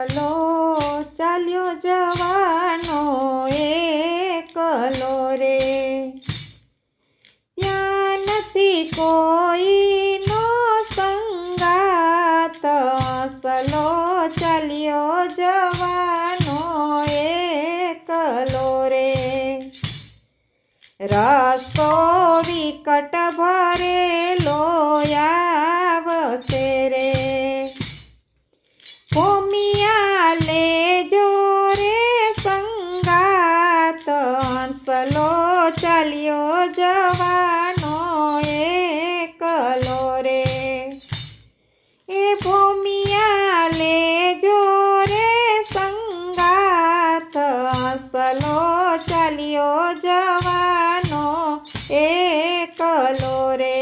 લો ચાલ્યો જવાનો એકલો રે, ત્યાં નથી કોઈનો સંગાત, સલો ચાલ્યો જવાનો એકલો રે. રસ્તો વિકટ ભરેલો આવશે રે, ભૂમિયા લેજો રે સંગાત, સલો ચાલ્યો જવાનો એકલો રે. એ ભૂમિયા લેજો રે સંગાત, સલો ચાલ્યો જવાનો એકલો રે.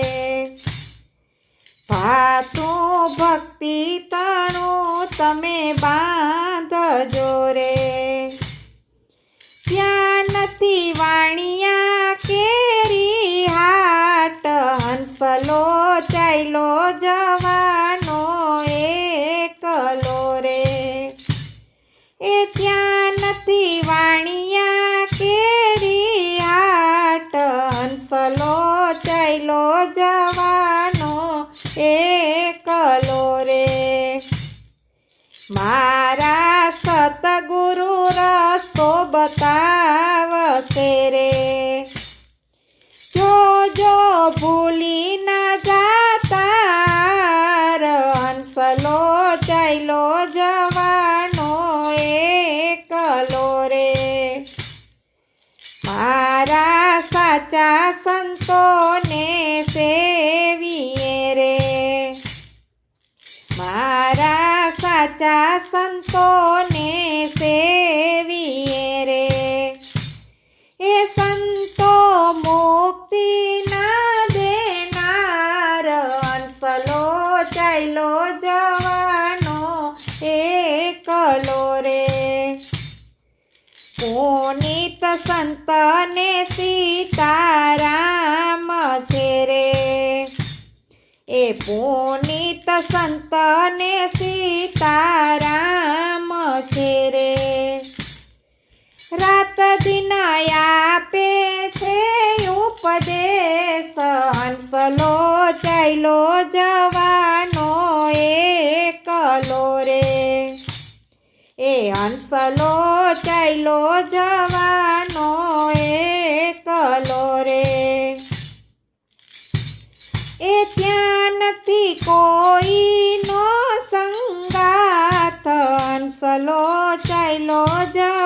ભાતું ભક્તિ તણું તમે બાંધજો રે, ત્યાં નથી વાણિયા કેરી હાટ, હંસલો ચાલ્યો જવાનો એકલો રે. એ ત્યાં નથી વાણિયા કેરી હાટ, હંસલો ચાલ્યો જવાનો એકલો રે. મારા સતગુરુ રસ્તો બતાવશે રે, જો ભૂલી ના જાતા, હંસલો ચાલ્યો જવાનો એકલો રે. મારા સાચા સંતોને સેવીએ રે, મારા સાચા સંતોને સેવીએ રે. એ સંતો મુક્તિ ના દેનાર, હંસલો ચાલ્યો જવાનો એકલો રે. પુનિત સંતને સીતારામ છે રે, એ પુનિત સંતને સીતારામ છે રે. રાત દિન આપે છે ઉપદેશ, હંસલો ચાલ્યો જવાનો એકલો રે. એ હંસલો ચાલ્યો જવાનો એકલો રે. એ ત્યાં નથી કોઈનો સંગાત, હંસલો ચાલ્યો જવાનો